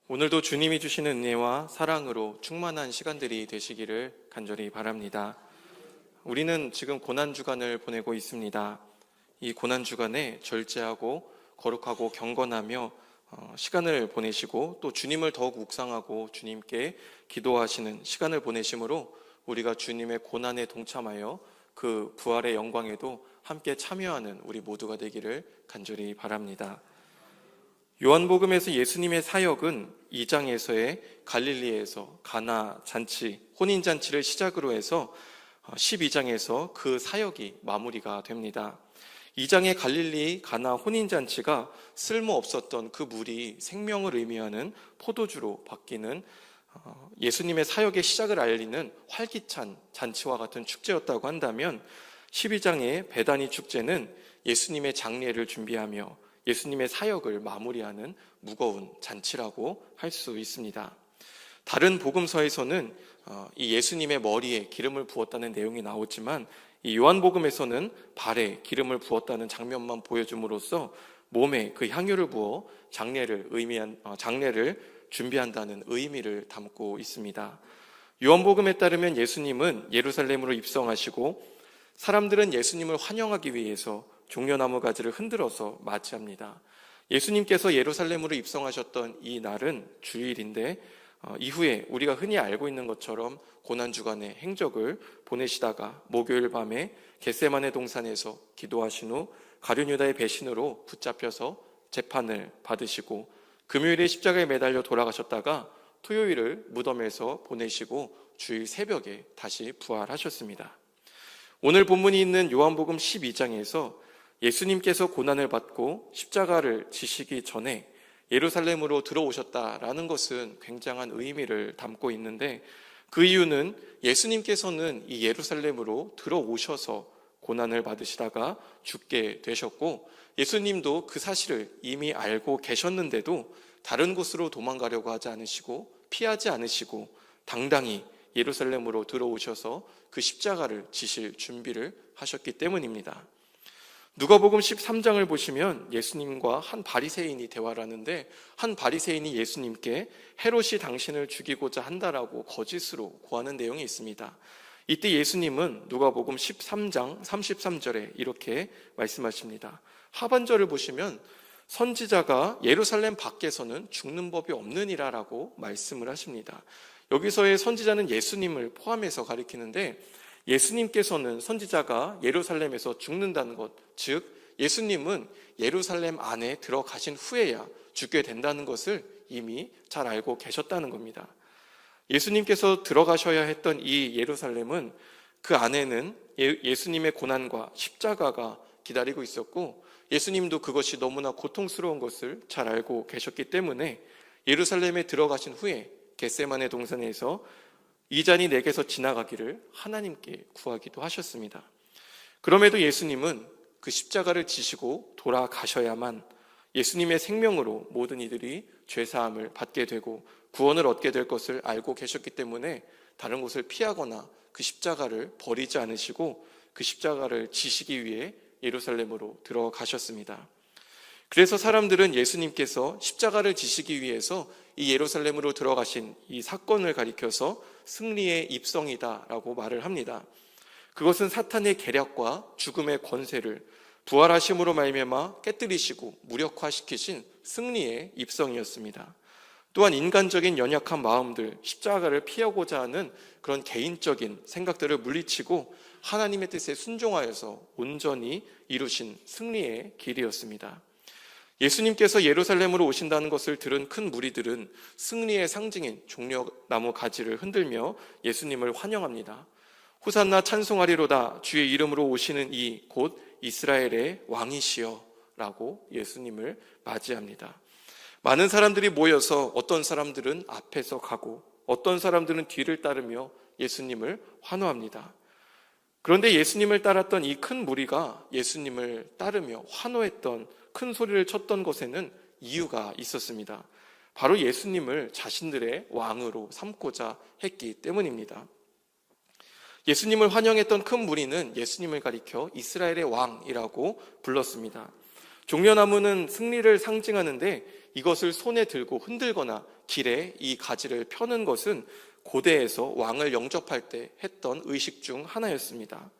오늘도 주님이 주시는 은혜와 사랑으로 충만한 시간들이 되시기를 간절히 바랍니다. 우리는 지금 고난주간을 보내고 있습니다. 이 고난주간에 절제하고 거룩하고 경건하며 시간을 보내시고 또 주님을 더욱 묵상하고 주님께 기도하시는 시간을 보내심으로 우리가 주님의 고난에 동참하여 그 부활의 영광에도 함께 참여하는 우리 모두가 되기를 간절히 바랍니다. 요한복음에서 예수님의 사역은 2장에서의 갈릴리에서 가나 잔치, 혼인잔치를 시작으로 해서 12장에서 그 사역이 마무리가 됩니다. 2장의 갈릴리 가나 혼인잔치가 쓸모없었던 그 물이 생명을 의미하는 포도주로 바뀌는 예수님의 사역의 시작을 알리는 활기찬 잔치와 같은 축제였다고 한다면 12장의 베다니 축제는 예수님의 장례를 준비하며 예수님의 사역을 마무리하는 무거운 잔치라고 할 수 있습니다. 다른 복음서에서는 이 예수님의 머리에 기름을 부었다는 내용이 나오지만 이 요한복음에서는 발에 기름을 부었다는 장면만 보여줌으로써 몸에 그 향유를 부어 장례를 준비한다는 의미를 담고 있습니다. 요한복음에 따르면 예수님은 예루살렘으로 입성하시고 사람들은 예수님을 환영하기 위해서 종려나무 가지를 흔들어서 맞이합니다. 예수님께서 예루살렘으로 입성하셨던 이 날은 주일인데 이후에 우리가 흔히 알고 있는 것처럼 고난주간의 행적을 보내시다가 목요일 밤에 겟세마네 동산에서 기도하신 후 가룟유다의 배신으로 붙잡혀서 재판을 받으시고 금요일에 십자가에 매달려 돌아가셨다가 토요일을 무덤에서 보내시고 주일 새벽에 다시 부활하셨습니다. 오늘 본문이 있는 요한복음 12장에서 예수님께서 고난을 받고 십자가를 지시기 전에 예루살렘으로 들어오셨다라는 것은 굉장한 의미를 담고 있는데 그 이유는 예수님께서는 이 예루살렘으로 들어오셔서 고난을 받으시다가 죽게 되셨고 예수님도 그 사실을 이미 알고 계셨는데도 다른 곳으로 도망가려고 하지 않으시고 피하지 않으시고 당당히 예루살렘으로 들어오셔서 그 십자가를 지실 준비를 하셨기 때문입니다. 누가복음 13장을 보시면 예수님과 한 바리새인이 대화를 하는데 한 바리새인이 예수님께 헤롯이 당신을 죽이고자 한다라고 거짓으로 고하는 내용이 있습니다. 이때 예수님은 누가복음 13장 33절에 이렇게 말씀하십니다. 하반절을 보시면 선지자가 예루살렘 밖에서는 죽는 법이 없느니라라고 말씀을 하십니다. 여기서의 선지자는 예수님을 포함해서 가리키는데 예수님께서는 선지자가 예루살렘에서 죽는다는 것, 즉 예수님은 예루살렘 안에 들어가신 후에야 죽게 된다는 것을 이미 잘 알고 계셨다는 겁니다. 예수님께서 들어가셔야 했던 이 예루살렘은 그 안에는 예수님의 고난과 십자가가 기다리고 있었고 예수님도 그것이 너무나 고통스러운 것을 잘 알고 계셨기 때문에 예루살렘에 들어가신 후에 겟세마네 동산에서 이 잔이 내게서 지나가기를 하나님께 구하기도 하셨습니다. 그럼에도 예수님은 그 십자가를 지시고 돌아가셔야만 예수님의 생명으로 모든 이들이 죄사함을 받게 되고 구원을 얻게 될 것을 알고 계셨기 때문에 다른 곳을 피하거나 그 십자가를 버리지 않으시고 그 십자가를 지시기 위해 예루살렘으로 들어가셨습니다. 그래서 사람들은 예수님께서 십자가를 지시기 위해서 이 예루살렘으로 들어가신 이 사건을 가리켜서 승리의 입성이다라고 말을 합니다. 그것은 사탄의 계략과 죽음의 권세를 부활하심으로 말미암아 깨뜨리시고 무력화시키신 승리의 입성이었습니다. 또한 인간적인 연약한 마음들, 십자가를 피하고자 하는 그런 개인적인 생각들을 물리치고 하나님의 뜻에 순종하여서 온전히 이루신 승리의 길이었습니다. 예수님께서 예루살렘으로 오신다는 것을 들은 큰 무리들은 승리의 상징인 종려나무 가지를 흔들며 예수님을 환영합니다. 호산나 찬송하리로다 주의 이름으로 오시는 이 곧 이스라엘의 왕이시여 라고 예수님을 맞이합니다. 많은 사람들이 모여서 어떤 사람들은 앞에서 가고 어떤 사람들은 뒤를 따르며 예수님을 환호합니다. 그런데 예수님을 따랐던 이 큰 무리가 예수님을 따르며 환호했던 큰 소리를 쳤던 것에는 이유가 있었습니다. 바로 예수님을 자신들의 왕으로 삼고자 했기 때문입니다. 예수님을 환영했던 큰 무리는 예수님을 가리켜 이스라엘의 왕이라고 불렀습니다. 종려나무는 승리를 상징하는데 이것을 손에 들고 흔들거나 길에 이 가지를 펴는 것은 고대에서 왕을 영접할 때 했던 의식 중 하나였습니다.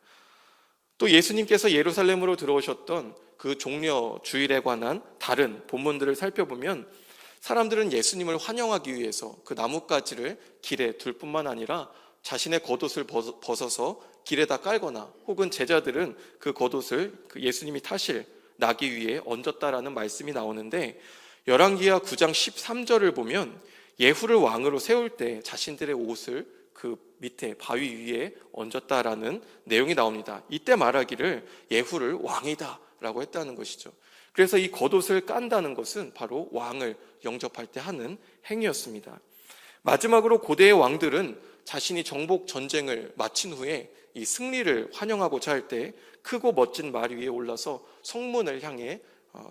또 예수님께서 예루살렘으로 들어오셨던 그 종려 주일에 관한 다른 본문들을 살펴보면 사람들은 예수님을 환영하기 위해서 그 나뭇가지를 길에 둘 뿐만 아니라 자신의 겉옷을 벗어서 길에다 깔거나 혹은 제자들은 그 겉옷을 예수님이 타실 나귀 위에 얹었다라는 말씀이 나오는데, 열왕기하 9장 13절을 보면 예후를 왕으로 세울 때 자신들의 옷을 그 밑에 바위 위에 얹었다라는 내용이 나옵니다. 이때 말하기를 예후를 왕이다 라고 했다는 것이죠. 그래서 이 겉옷을 깐다는 것은 바로 왕을 영접할 때 하는 행위였습니다. 마지막으로 고대의 왕들은 자신이 정복 전쟁을 마친 후에 이 승리를 환영하고자 할 때 크고 멋진 말 위에 올라서 성문을 향해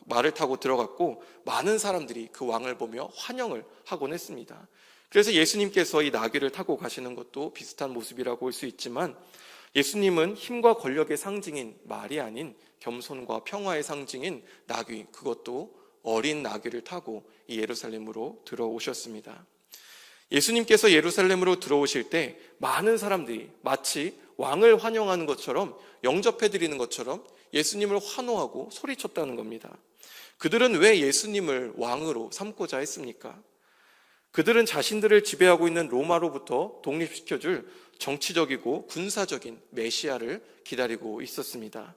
말을 타고 들어갔고, 많은 사람들이 그 왕을 보며 환영을 하곤 했습니다. 그래서 예수님께서 이 나귀를 타고 가시는 것도 비슷한 모습이라고 볼 수 있지만, 예수님은 힘과 권력의 상징인 말이 아닌 겸손과 평화의 상징인 나귀, 그것도 어린 나귀를 타고 이 예루살렘으로 들어오셨습니다. 예수님께서 예루살렘으로 들어오실 때 많은 사람들이 마치 왕을 환영하는 것처럼, 영접해드리는 것처럼 예수님을 환호하고 소리쳤다는 겁니다. 그들은 왜 예수님을 왕으로 삼고자 했습니까? 그들은 자신들을 지배하고 있는 로마로부터 독립시켜줄 정치적이고 군사적인 메시아를 기다리고 있었습니다.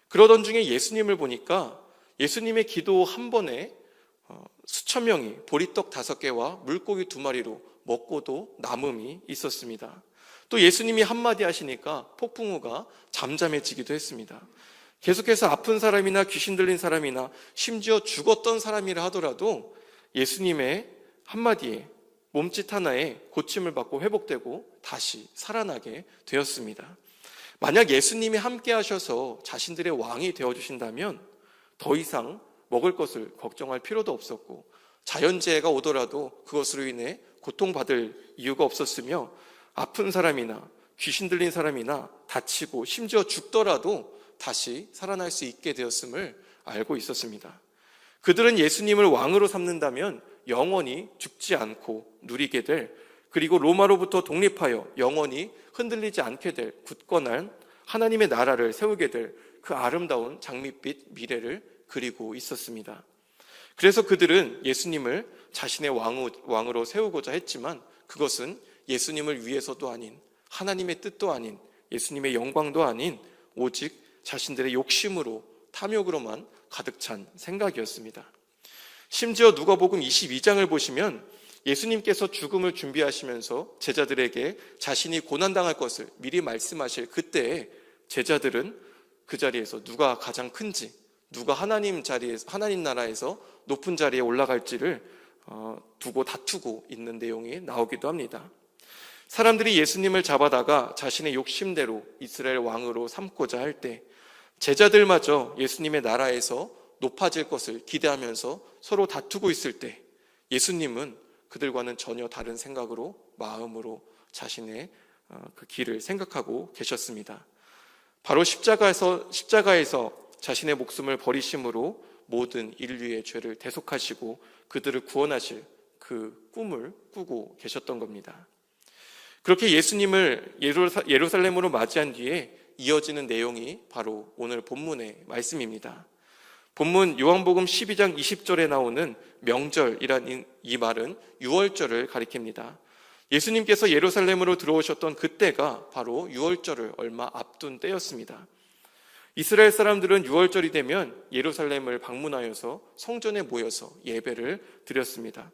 그러던 중에 예수님을 보니까 예수님의 기도 한 번에 수천 명이 보리떡 5개와 물고기 2마리로 먹고도 남음이 있었습니다. 또 예수님이 한마디 하시니까 폭풍우가 잠잠해지기도 했습니다. 계속해서 아픈 사람이나 귀신 들린 사람이나 심지어 죽었던 사람이라 하더라도 예수님의 한마디에, 몸짓 하나에 고침을 받고 회복되고 다시 살아나게 되었습니다. 만약 예수님이 함께 하셔서 자신들의 왕이 되어주신다면 더 이상 먹을 것을 걱정할 필요도 없었고, 자연재해가 오더라도 그것으로 인해 고통받을 이유가 없었으며, 아픈 사람이나 귀신 들린 사람이나 다치고 심지어 죽더라도 다시 살아날 수 있게 되었음을 알고 있었습니다. 그들은 예수님을 왕으로 삼는다면 영원히 죽지 않고 누리게 될, 그리고 로마로부터 독립하여 영원히 흔들리지 않게 될 굳건한 하나님의 나라를 세우게 될 그 아름다운 장밋빛 미래를 그리고 있었습니다. 그래서 그들은 예수님을 자신의 왕으로 세우고자 했지만, 그것은 예수님을 위해서도 아닌, 하나님의 뜻도 아닌, 예수님의 영광도 아닌, 오직 자신들의 욕심으로, 탐욕으로만 가득 찬 생각이었습니다. 심지어 누가복음 22장을 보시면 예수님께서 죽음을 준비하시면서 제자들에게 자신이 고난당할 것을 미리 말씀하실 그때에 제자들은 그 자리에서 누가 가장 큰지, 누가 하나님 나라에서 높은 자리에 올라갈지를 두고 다투고 있는 내용이 나오기도 합니다. 사람들이 예수님을 잡아다가 자신의 욕심대로 이스라엘 왕으로 삼고자 할 때 제자들마저 예수님의 나라에서 높아질 것을 기대하면서 서로 다투고 있을 때 예수님은 그들과는 전혀 다른 생각으로, 마음으로 자신의 그 길을 생각하고 계셨습니다. 바로 십자가에서 자신의 목숨을 버리심으로 모든 인류의 죄를 대속하시고 그들을 구원하실 그 꿈을 꾸고 계셨던 겁니다. 그렇게 예수님을 예루살렘으로 맞이한 뒤에 이어지는 내용이 바로 오늘 본문의 말씀입니다. 본문 요한복음 12장 20절에 나오는 명절이라는 이 말은 유월절을 가리킵니다. 예수님께서 예루살렘으로 들어오셨던 그때가 바로 유월절을 얼마 앞둔 때였습니다. 이스라엘 사람들은 유월절이 되면 예루살렘을 방문하여서 성전에 모여서 예배를 드렸습니다.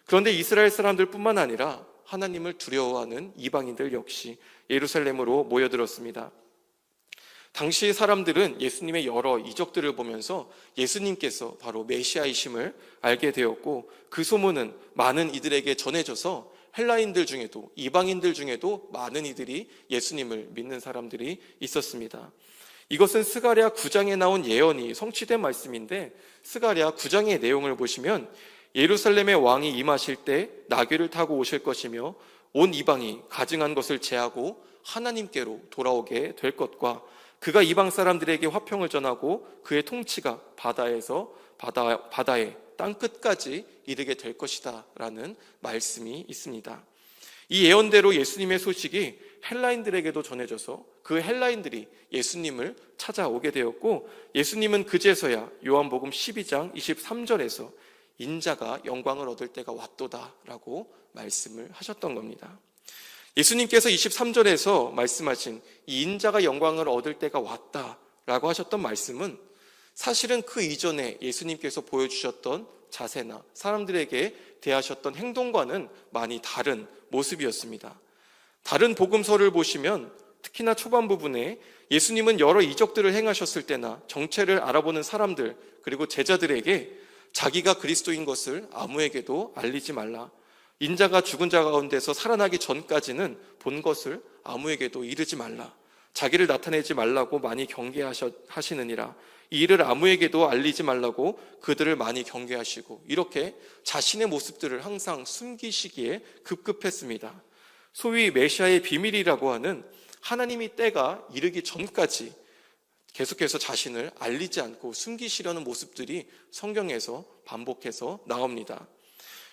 그런데 이스라엘 사람들뿐만 아니라 하나님을 두려워하는 이방인들 역시 예루살렘으로 모여들었습니다. 당시 사람들은 예수님의 여러 이적들을 보면서 예수님께서 바로 메시아이심을 알게 되었고, 그 소문은 많은 이들에게 전해져서 헬라인들 중에도, 이방인들 중에도 많은 이들이 예수님을 믿는 사람들이 있었습니다. 이것은 스가랴 9장에 나온 예언이 성취된 말씀인데, 스가랴 9장의 내용을 보시면 예루살렘의 왕이 임하실 때 나귀를 타고 오실 것이며 온 이방이 가증한 것을 제하고 하나님께로 돌아오게 될 것과, 그가 이방 사람들에게 화평을 전하고 그의 통치가 바다에 땅 끝까지 이르게 될 것이다 라는 말씀이 있습니다. 이 예언대로 예수님의 소식이 헬라인들에게도 전해져서 그 헬라인들이 예수님을 찾아오게 되었고, 예수님은 그제서야 요한복음 12장 23절에서 인자가 영광을 얻을 때가 왔도다 라고 말씀을 하셨던 겁니다. 예수님께서 23절에서 말씀하신 이 인자가 영광을 얻을 때가 왔다 라고 하셨던 말씀은 사실은 그 이전에 예수님께서 보여주셨던 자세나 사람들에게 대하셨던 행동과는 많이 다른 모습이었습니다. 다른 복음서를 보시면 특히나 초반 부분에 예수님은 여러 이적들을 행하셨을 때나 정체를 알아보는 사람들 그리고 제자들에게 자기가 그리스도인 것을 아무에게도 알리지 말라, 인자가 죽은 자 가운데서 살아나기 전까지는 본 것을 아무에게도 이르지 말라, 자기를 나타내지 말라고 많이 경계하시느니라, 이 일을 아무에게도 알리지 말라고 그들을 많이 경계하시고, 이렇게 자신의 모습들을 항상 숨기시기에 급급했습니다. 소위 메시아의 비밀이라고 하는 하나님이 때가 이르기 전까지 계속해서 자신을 알리지 않고 숨기시려는 모습들이 성경에서 반복해서 나옵니다.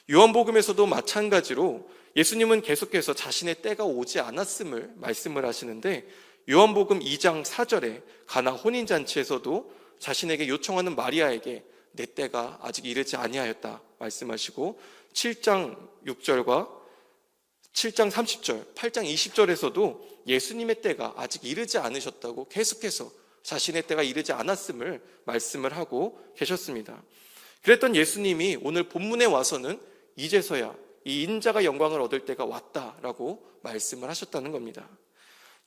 요한복음에서도 마찬가지로 예수님은 계속해서 자신의 때가 오지 않았음을 말씀을 하시는데, 요한복음 2장 4절에 가나 혼인잔치에서도 자신에게 요청하는 마리아에게 내 때가 아직 이르지 아니하였다 말씀하시고, 7장 6절과 7장 30절, 8장 20절에서도 예수님의 때가 아직 이르지 않으셨다고 계속해서 자신의 때가 이르지 않았음을 말씀을 하고 계셨습니다. 그랬던 예수님이 오늘 본문에 와서는 이제서야 이 인자가 영광을 얻을 때가 왔다라고 말씀을 하셨다는 겁니다.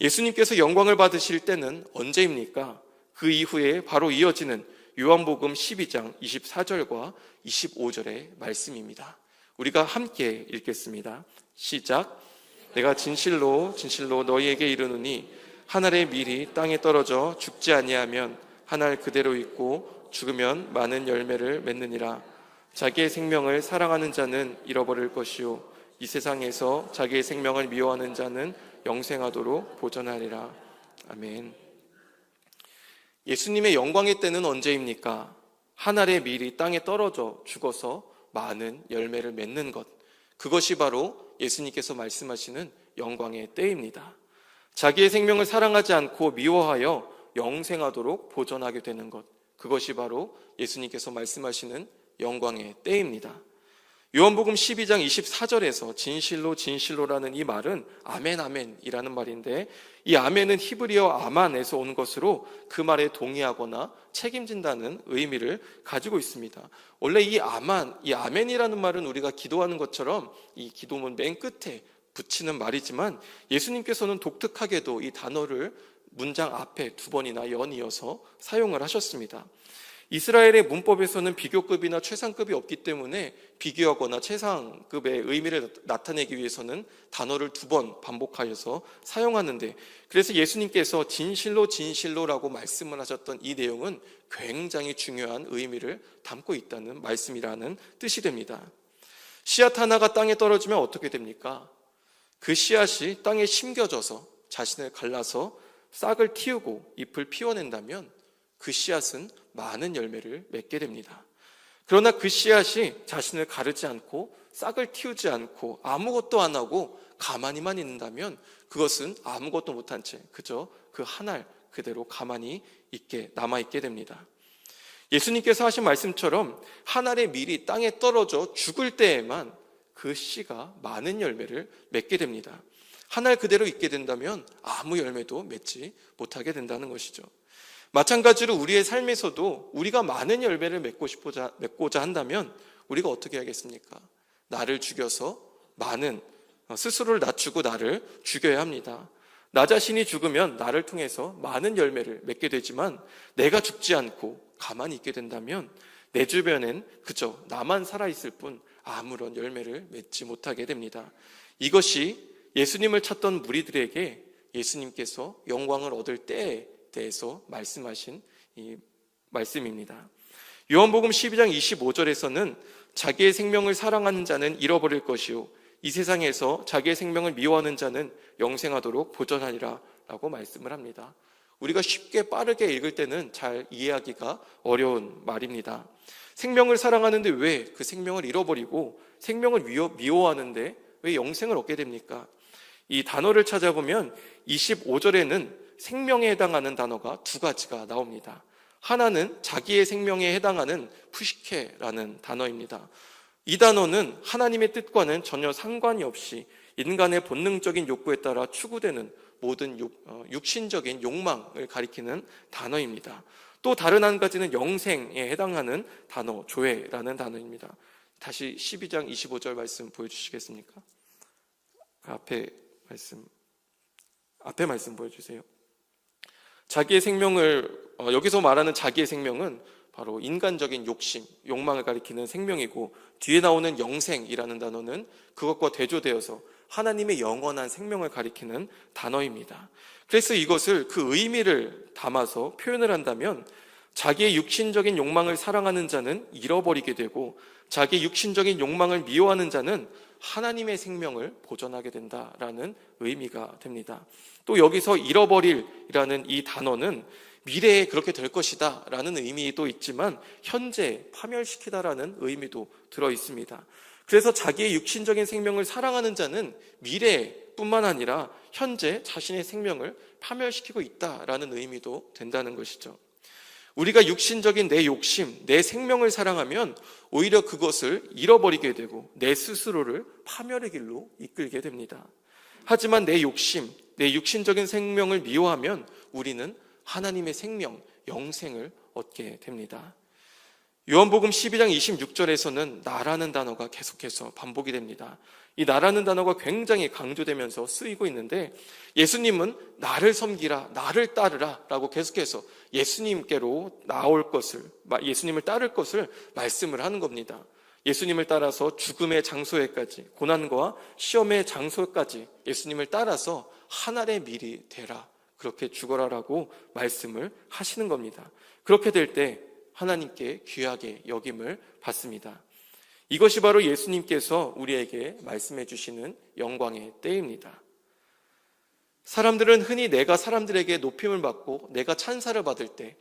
예수님께서 영광을 받으실 때는 언제입니까? 그 이후에 바로 이어지는 요한복음 12장 24절과 25절의 말씀입니다. 우리가 함께 읽겠습니다. 시작. 내가 진실로 진실로 너희에게 이르노니 한 알의 밀이 땅에 떨어져 죽지 아니하면 한 알 그대로 있고 죽으면 많은 열매를 맺느니라. 자기의 생명을 사랑하는 자는 잃어버릴 것이요 이 세상에서 자기의 생명을 미워하는 자는 영생하도록 보존하리라. 아멘. 예수님의 영광의 때는 언제입니까? 한 알의 밀이 땅에 떨어져 죽어서 많은 열매를 맺는 것, 그것이 바로 예수님께서 말씀하시는 영광의 때입니다. 자기의 생명을 사랑하지 않고 미워하여 영생하도록 보존하게 되는 것, 그것이 바로 예수님께서 말씀하시는 영광의 때입니다. 요한복음 12장 24절에서 진실로 진실로라는 이 말은 아멘 아멘이라는 말인데, 이 아멘은 히브리어 아만에서 온 것으로 그 말에 동의하거나 책임진다는 의미를 가지고 있습니다. 원래 이 아멘이라는 말은 우리가 기도하는 것처럼 이 기도문 맨 끝에 붙이는 말이지만, 예수님께서는 독특하게도 이 단어를 문장 앞에 두 번이나 연이어서 사용을 하셨습니다. 이스라엘의 문법에서는 비교급이나 최상급이 없기 때문에 비교하거나 최상급의 의미를 나타내기 위해서는 단어를 두 번 반복하여서 사용하는데, 그래서 예수님께서 진실로 진실로라고 말씀을 하셨던 이 내용은 굉장히 중요한 의미를 담고 있다는 말씀이라는 뜻이 됩니다. 씨앗 하나가 땅에 떨어지면 어떻게 됩니까? 그 씨앗이 땅에 심겨져서 자신을 갈라서 싹을 틔우고 잎을 피워낸다면 그 씨앗은 많은 열매를 맺게 됩니다. 그러나 그 씨앗이 자신을 가르지 않고 싹을 틔우지 않고 아무것도 안 하고 가만히만 있는다면 그것은 아무것도 못한 채 그저 그 한 알 그대로 가만히 남아있게 됩니다. 예수님께서 하신 말씀처럼 한 알의 밀이 땅에 떨어져 죽을 때에만 그 씨가 많은 열매를 맺게 됩니다. 한 알 그대로 있게 된다면 아무 열매도 맺지 못하게 된다는 것이죠. 마찬가지로 우리의 삶에서도 우리가 많은 열매를 맺고자 한다면 우리가 어떻게 하겠습니까? 나를 죽여서 스스로를 낮추고 나를 죽여야 합니다. 나 자신이 죽으면 나를 통해서 많은 열매를 맺게 되지만, 내가 죽지 않고 가만히 있게 된다면 내 주변엔 그저 나만 살아있을 뿐 아무런 열매를 맺지 못하게 됩니다. 이것이 예수님을 찾던 무리들에게 예수님께서 영광을 얻을 때에 대해서 말씀하신 이 말씀입니다. 요한복음 12장 25절에서는 자기의 생명을 사랑하는 자는 잃어버릴 것이요 이 세상에서 자기의 생명을 미워하는 자는 영생하도록 보존하리라 라고 말씀을 합니다. 우리가 쉽게 빠르게 읽을 때는 잘 이해하기가 어려운 말입니다. 생명을 사랑하는데 왜 그 생명을 잃어버리고 생명을 미워하는데 왜 영생을 얻게 됩니까? 이 단어를 찾아보면 25절에는 생명에 해당하는 단어가 두 가지가 나옵니다. 하나는 자기의 생명에 해당하는 푸시케라는 단어입니다. 이 단어는 하나님의 뜻과는 전혀 상관이 없이 인간의 본능적인 욕구에 따라 추구되는 모든 육신적인 욕망을 가리키는 단어입니다. 또 다른 한 가지는 영생에 해당하는 단어, 조회라는 단어입니다. 다시 12장 25절 말씀 보여주시겠습니까? 앞에 말씀 보여주세요. 자기의 생명을, 여기서 말하는 자기의 생명은 바로 인간적인 욕심, 욕망을 가리키는 생명이고, 뒤에 나오는 영생이라는 단어는 그것과 대조되어서 하나님의 영원한 생명을 가리키는 단어입니다. 그래서 이것을 그 의미를 담아서 표현을 한다면, 자기의 육신적인 욕망을 사랑하는 자는 잃어버리게 되고, 자기의 육신적인 욕망을 미워하는 자는 하나님의 생명을 보존하게 된다라는 의미가 됩니다. 또 여기서 잃어버릴이라는 이 단어는 미래에 그렇게 될 것이다 라는 의미도 있지만 현재 파멸시키다라는 의미도 들어 있습니다. 그래서 자기의 육신적인 생명을 사랑하는 자는 미래뿐만 아니라 현재 자신의 생명을 파멸시키고 있다라는 의미도 된다는 것이죠. 우리가 육신적인 내 욕심, 내 생명을 사랑하면 오히려 그것을 잃어버리게 되고 내 스스로를 파멸의 길로 이끌게 됩니다. 하지만 내 욕심, 내 육신적인 생명을 미워하면 우리는 하나님의 생명, 영생을 얻게 됩니다. 요한복음 12장 26절에서는 나라는 단어가 계속해서 반복이 됩니다. 이 나라는 단어가 굉장히 강조되면서 쓰이고 있는데, 예수님은 나를 섬기라, 나를 따르라 라고 계속해서 예수님께로 나올 것을, 예수님을 따를 것을 말씀을 하는 겁니다. 예수님을 따라서 죽음의 장소에까지, 고난과 시험의 장소까지 예수님을 따라서 하늘의 밀이 되라, 그렇게 죽어라라고 말씀을 하시는 겁니다. 그렇게 될 때 하나님께 귀하게 여김을 받습니다. 이것이 바로 예수님께서 우리에게 말씀해 주시는 영광의 때입니다. 사람들은 흔히 내가 사람들에게 높임을 받고 내가 찬사를 받을 때,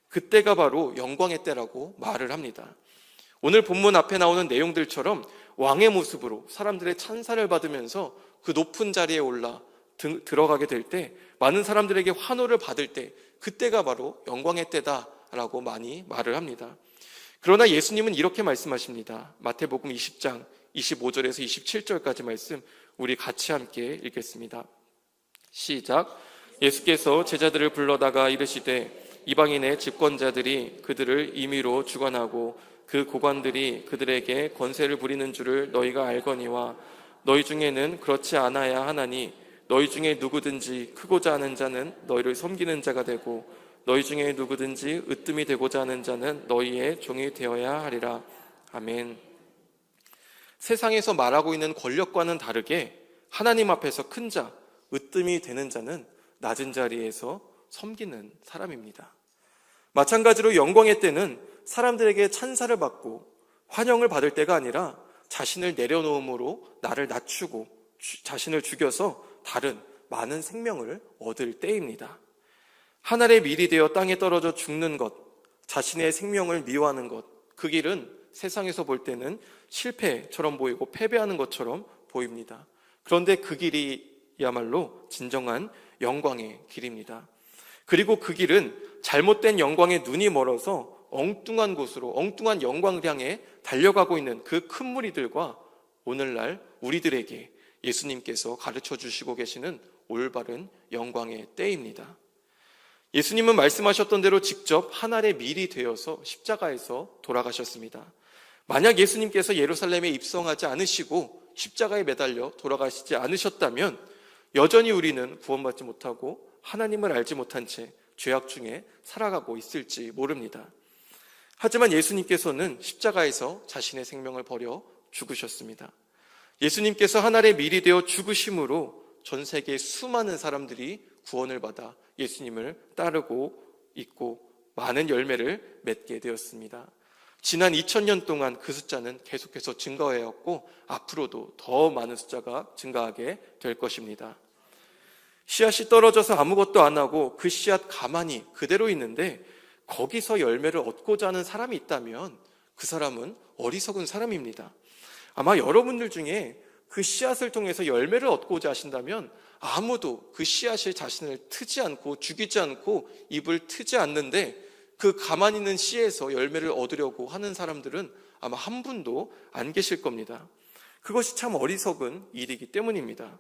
그때가 바로 영광의 때라고 말을 합니다. 오늘 본문 앞에 나오는 내용들처럼 왕의 모습으로 사람들의 찬사를 받으면서 그 높은 자리에 올라 들어가게 될 때, 많은 사람들에게 환호를 받을 때, 그때가 바로 영광의 때다라고 많이 말을 합니다. 그러나 예수님은 이렇게 말씀하십니다. 마태복음 20장 25절에서 27절까지 말씀 우리 같이 함께 읽겠습니다. 시작. 예수께서 제자들을 불러다가 이르시되 이방인의 집권자들이 그들을 임의로 주관하고 그 고관들이 그들에게 권세를 부리는 줄을 너희가 알거니와 너희 중에는 그렇지 않아야 하나니 너희 중에 누구든지 크고자 하는 자는 너희를 섬기는 자가 되고 너희 중에 누구든지 으뜸이 되고자 하는 자는 너희의 종이 되어야 하리라. 아멘. 세상에서 말하고 있는 권력과는 다르게 하나님 앞에서 큰 자, 으뜸이 되는 자는 낮은 자리에서 섬기는 사람입니다. 마찬가지로 영광의 때는 사람들에게 찬사를 받고 환영을 받을 때가 아니라 자신을 내려놓음으로 나를 낮추고 자신을 죽여서 다른 많은 생명을 얻을 때입니다. 하늘의 밀이 되어 땅에 떨어져 죽는 것, 자신의 생명을 미워하는 것, 그 길은 세상에서 볼 때는 실패처럼 보이고 패배하는 것처럼 보입니다. 그런데 그 길이야말로 진정한 영광의 길입니다. 그리고 그 길은 잘못된 영광에 눈이 멀어서 엉뚱한 곳으로, 엉뚱한 영광을 향해 달려가고 있는 그 큰 무리들과 오늘날 우리들에게 예수님께서 가르쳐 주시고 계시는 올바른 영광의 때입니다. 예수님은 말씀하셨던 대로 직접 하늘의 밀이 되어서 십자가에서 돌아가셨습니다. 만약 예수님께서 예루살렘에 입성하지 않으시고 십자가에 매달려 돌아가시지 않으셨다면 여전히 우리는 구원받지 못하고 하나님을 알지 못한 채 죄악 중에 살아가고 있을지 모릅니다. 하지만 예수님께서는 십자가에서 자신의 생명을 버려 죽으셨습니다. 예수님께서 하늘의 밀이 되어 죽으심으로 전 세계 수많은 사람들이 구원을 받아 예수님을 따르고 있고 많은 열매를 맺게 되었습니다. 지난 2000년 동안 그 숫자는 계속해서 증가해왔고 앞으로도 더 많은 숫자가 증가하게 될 것입니다. 씨앗이 떨어져서 아무것도 안 하고 그 씨앗 가만히 그대로 있는데 거기서 열매를 얻고자 하는 사람이 있다면 그 사람은 어리석은 사람입니다. 아마 여러분들 중에 그 씨앗을 통해서 열매를 얻고자 하신다면 아무도 그 씨앗이 자신을 트지 않고 죽이지 않고 입을 트지 않는데 그 가만히 있는 씨에서 열매를 얻으려고 하는 사람들은 아마 한 분도 안 계실 겁니다. 그것이 참 어리석은 일이기 때문입니다.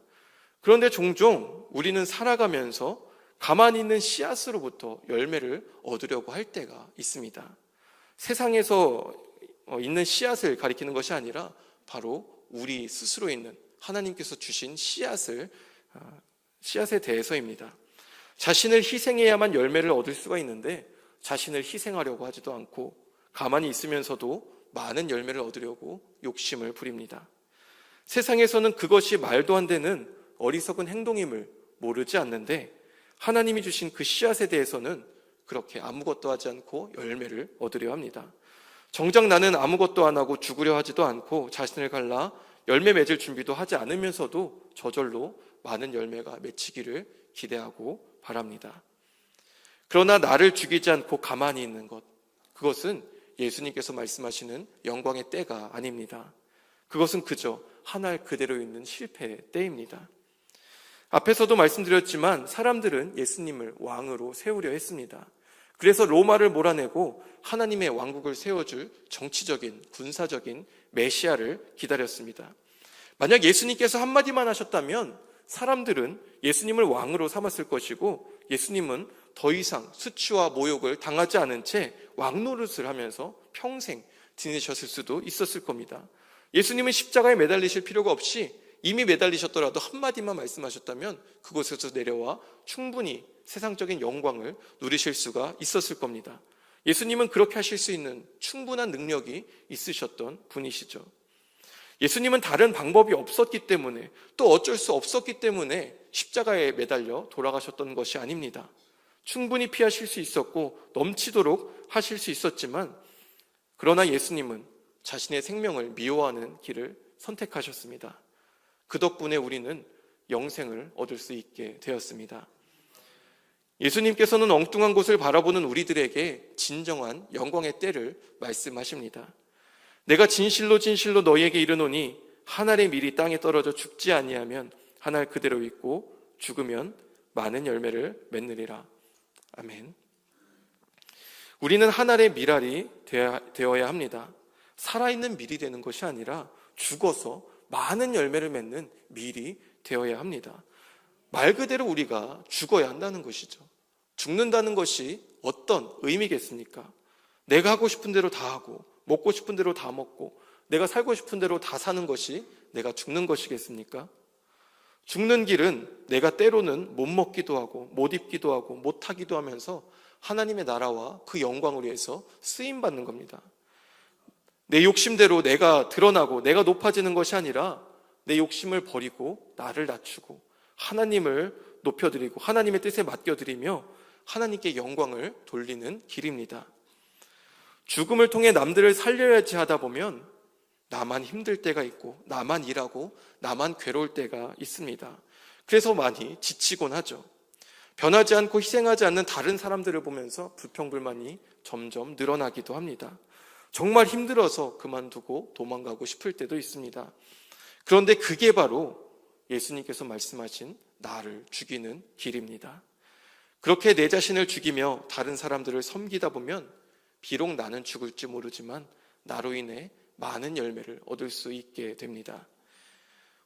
그런데 종종 우리는 살아가면서 가만히 있는 씨앗으로부터 열매를 얻으려고 할 때가 있습니다. 세상에서 있는 씨앗을 가리키는 것이 아니라 바로 우리 스스로 있는 하나님께서 주신 씨앗에 대해서입니다. 자신을 희생해야만 열매를 얻을 수가 있는데 자신을 희생하려고 하지도 않고 가만히 있으면서도 많은 열매를 얻으려고 욕심을 부립니다. 세상에서는 그것이 말도 안 되는 어리석은 행동임을 모르지 않는데 하나님이 주신 그 씨앗에 대해서는 그렇게 아무것도 하지 않고 열매를 얻으려 합니다. 정작 나는 아무것도 안 하고 죽으려 하지도 않고 자신을 갈라 열매 맺을 준비도 하지 않으면서도 저절로 많은 열매가 맺히기를 기대하고 바랍니다. 그러나 나를 죽이지 않고 가만히 있는 것, 그것은 예수님께서 말씀하시는 영광의 때가 아닙니다. 그것은 그저 한 알 그대로 있는 실패의 때입니다. 앞에서도 말씀드렸지만 사람들은 예수님을 왕으로 세우려 했습니다. 그래서 로마를 몰아내고 하나님의 왕국을 세워줄 정치적인, 군사적인 메시아를 기다렸습니다. 만약 예수님께서 한마디만 하셨다면 사람들은 예수님을 왕으로 삼았을 것이고 예수님은 더 이상 수치와 모욕을 당하지 않은 채 왕노릇을 하면서 평생 지내셨을 수도 있었을 겁니다. 예수님은 십자가에 매달리실 필요가 없이 이미 매달리셨더라도 한마디만 말씀하셨다면 그곳에서 내려와 충분히 세상적인 영광을 누리실 수가 있었을 겁니다. 예수님은 그렇게 하실 수 있는 충분한 능력이 있으셨던 분이시죠. 예수님은 다른 방법이 없었기 때문에 또 어쩔 수 없었기 때문에 십자가에 매달려 돌아가셨던 것이 아닙니다. 충분히 피하실 수 있었고 넘치도록 하실 수 있었지만 그러나 예수님은 자신의 생명을 미워하는 길을 선택하셨습니다. 그 덕분에 우리는 영생을 얻을 수 있게 되었습니다. 예수님께서는 엉뚱한 곳을 바라보는 우리들에게 진정한 영광의 때를 말씀하십니다. 내가 진실로 진실로 너희에게 이르노니 한 알의 밀이 땅에 떨어져 죽지 아니하면 한 알 그대로 있고 죽으면 많은 열매를 맺느니라. 아멘. 우리는 한 알의 밀알이 되어야 합니다. 살아있는 밀이 되는 것이 아니라 죽어서 많은 열매를 맺는 밀이 되어야 합니다. 말 그대로 우리가 죽어야 한다는 것이죠. 죽는다는 것이 어떤 의미겠습니까? 내가 하고 싶은 대로 다 하고 먹고 싶은 대로 다 먹고 내가 살고 싶은 대로 다 사는 것이 내가 죽는 것이겠습니까? 죽는 길은 내가 때로는 못 먹기도 하고 못 입기도 하고 못 하기도 하면서 하나님의 나라와 그 영광을 위해서 쓰임받는 겁니다. 내 욕심대로 내가 드러나고 내가 높아지는 것이 아니라 내 욕심을 버리고 나를 낮추고 하나님을 높여드리고 하나님의 뜻에 맡겨드리며 하나님께 영광을 돌리는 길입니다. 죽음을 통해 남들을 살려야지 하다 보면 나만 힘들 때가 있고 나만 일하고 나만 괴로울 때가 있습니다. 그래서 많이 지치곤 하죠. 변하지 않고 희생하지 않는 다른 사람들을 보면서 불평불만이 점점 늘어나기도 합니다. 정말 힘들어서 그만두고 도망가고 싶을 때도 있습니다. 그런데 그게 바로 예수님께서 말씀하신 나를 죽이는 길입니다. 그렇게 내 자신을 죽이며 다른 사람들을 섬기다 보면 비록 나는 죽을지 모르지만 나로 인해 많은 열매를 얻을 수 있게 됩니다.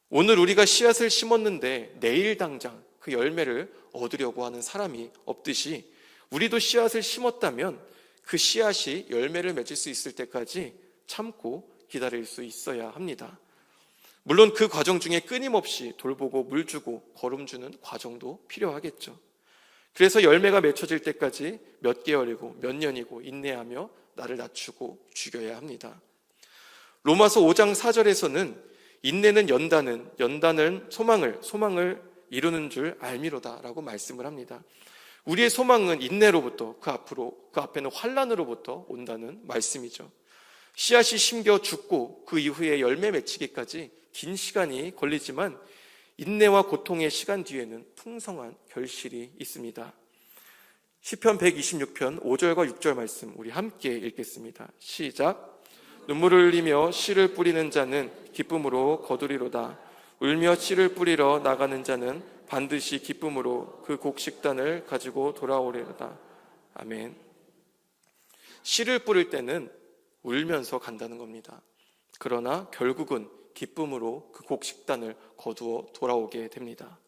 오늘 우리가 씨앗을 심었는데 내일 당장 그 열매를 얻으려고 하는 사람이 없듯이 우리도 씨앗을 심었다면 그 씨앗이 열매를 맺을 수 있을 때까지 참고 기다릴 수 있어야 합니다. 물론 그 과정 중에 끊임없이 돌보고 물 주고 거름 주는 과정도 필요하겠죠. 그래서 열매가 맺혀질 때까지 몇 개월이고 몇 년이고 인내하며 나를 낮추고 죽여야 합니다. 로마서 5장 4절에서는 인내는 연단은 소망을 이루는 줄 알미로다 라고 말씀을 합니다. 우리의 소망은 인내로부터 그 앞에는 환난으로부터 온다는 말씀이죠. 씨앗이 심겨 죽고 그 이후에 열매 맺히기까지 긴 시간이 걸리지만 인내와 고통의 시간 뒤에는 풍성한 결실이 있습니다. 시편 126편 5절과 6절 말씀 우리 함께 읽겠습니다. 시작. 눈물을 흘리며 씨를 뿌리는 자는 기쁨으로 거두리로다. 울며 씨를 뿌리러 나가는 자는 반드시 기쁨으로 그 곡식단을 가지고 돌아오리로다. 아멘. 씨를 뿌릴 때는 울면서 간다는 겁니다. 그러나 결국은 기쁨으로 그 곡식단을 거두어 돌아오게 됩니다.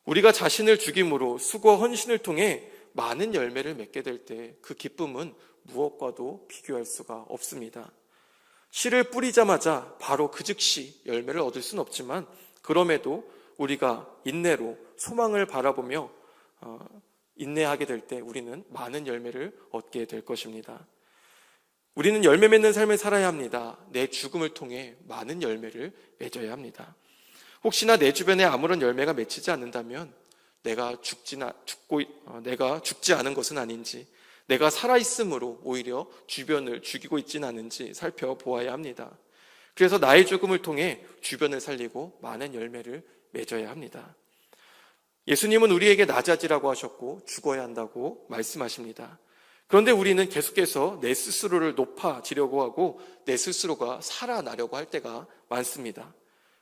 우리가 자신을 죽임으로 수고와 헌신을 통해 많은 열매를 맺게 될 때 그 기쁨은 무엇과도 비교할 수가 없습니다. 씨를 뿌리자마자 바로 그 즉시 열매를 얻을 수는 없지만, 그럼에도 우리가 인내로 소망을 바라보며 인내하게 될 때 우리는 많은 열매를 얻게 될 것입니다. 우리는 열매 맺는 삶을 살아야 합니다. 내 죽음을 통해 많은 열매를 맺어야 합니다. 혹시나 내 주변에 아무런 열매가 맺히지 않는다면 내가 죽지 않은 것은 아닌지, 내가 살아있음으로 오히려 주변을 죽이고 있지는 않은지 살펴보아야 합니다. 그래서 나의 죽음을 통해 주변을 살리고 많은 열매를 맺어야 합니다. 예수님은 우리에게 낮아지라고 하셨고 죽어야 한다고 말씀하십니다. 그런데 우리는 계속해서 내 스스로를 높아지려고 하고 내 스스로가 살아나려고 할 때가 많습니다.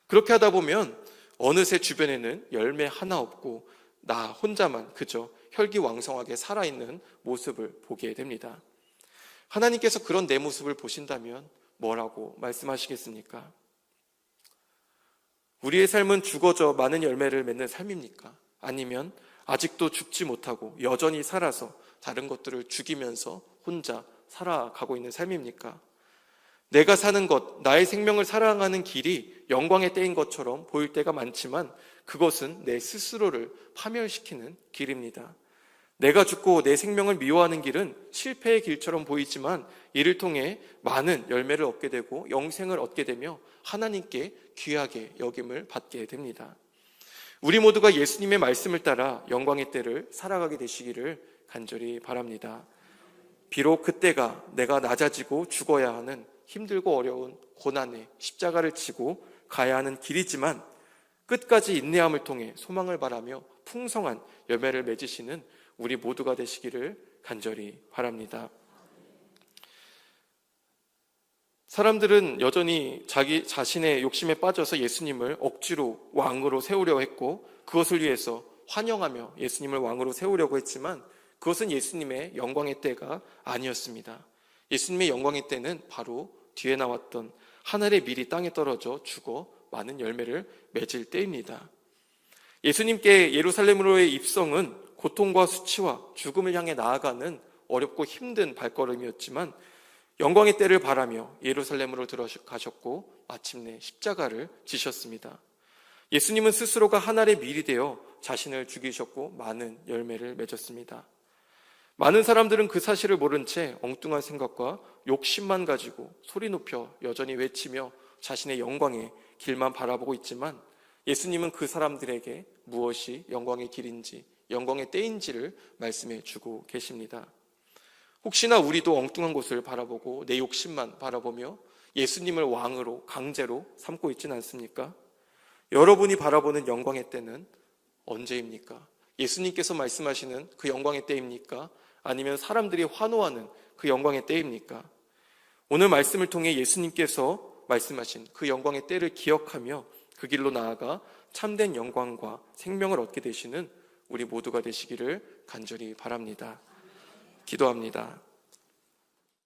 그렇게 하다 보면 어느새 주변에는 열매 하나 없고 나 혼자만 그저 혈기왕성하게 살아있는 모습을 보게 됩니다. 하나님께서 그런 내 모습을 보신다면 뭐라고 말씀하시겠습니까? 우리의 삶은 죽어져 많은 열매를 맺는 삶입니까? 아니면 아직도 죽지 못하고 여전히 살아서 다른 것들을 죽이면서 혼자 살아가고 있는 삶입니까? 내가 사는 것, 나의 생명을 살아가는 길이 영광의 때인 것처럼 보일 때가 많지만 그것은 내 스스로를 파멸시키는 길입니다. 내가 죽고 내 생명을 미워하는 길은 실패의 길처럼 보이지만 이를 통해 많은 열매를 얻게 되고 영생을 얻게 되며 하나님께 귀하게 여김을 받게 됩니다. 우리 모두가 예수님의 말씀을 따라 영광의 때를 살아가게 되시기를 간절히 바랍니다. 비록 그때가 내가 낮아지고 죽어야 하는 힘들고 어려운 고난의 십자가를 지고 가야 하는 길이지만 끝까지 인내함을 통해 소망을 바라며 풍성한 열매를 맺으시는 우리 모두가 되시기를 간절히 바랍니다. 사람들은 여전히 자기 자신의 욕심에 빠져서 예수님을 억지로 왕으로 세우려고 했고 그것을 위해서 환영하며 예수님을 왕으로 세우려고 했지만 그것은 예수님의 영광의 때가 아니었습니다. 예수님의 영광의 때는 바로 뒤에 나왔던 하늘의 밀이 땅에 떨어져 죽어 많은 열매를 맺을 때입니다. 예수님께 예루살렘으로의 입성은 고통과 수치와 죽음을 향해 나아가는 어렵고 힘든 발걸음이었지만 영광의 때를 바라며 예루살렘으로 들어가셨고 마침내 십자가를 지셨습니다. 예수님은 스스로가 하늘의 밀이 되어 자신을 죽이셨고 많은 열매를 맺었습니다. 많은 사람들은 그 사실을 모른 채 엉뚱한 생각과 욕심만 가지고 소리 높여 여전히 외치며 자신의 영광의 길만 바라보고 있지만 예수님은 그 사람들에게 무엇이 영광의 길인지 영광의 때인지를 말씀해 주고 계십니다. 혹시나 우리도 엉뚱한 곳을 바라보고 내 욕심만 바라보며 예수님을 왕으로 강제로 삼고 있지는 않습니까? 여러분이 바라보는 영광의 때는 언제입니까? 예수님께서 말씀하시는 그 영광의 때입니까? 아니면 사람들이 환호하는 그 영광의 때입니까? 오늘 말씀을 통해 예수님께서 말씀하신 그 영광의 때를 기억하며 그 길로 나아가 참된 영광과 생명을 얻게 되시는 우리 모두가 되시기를 간절히 바랍니다. 기도합니다.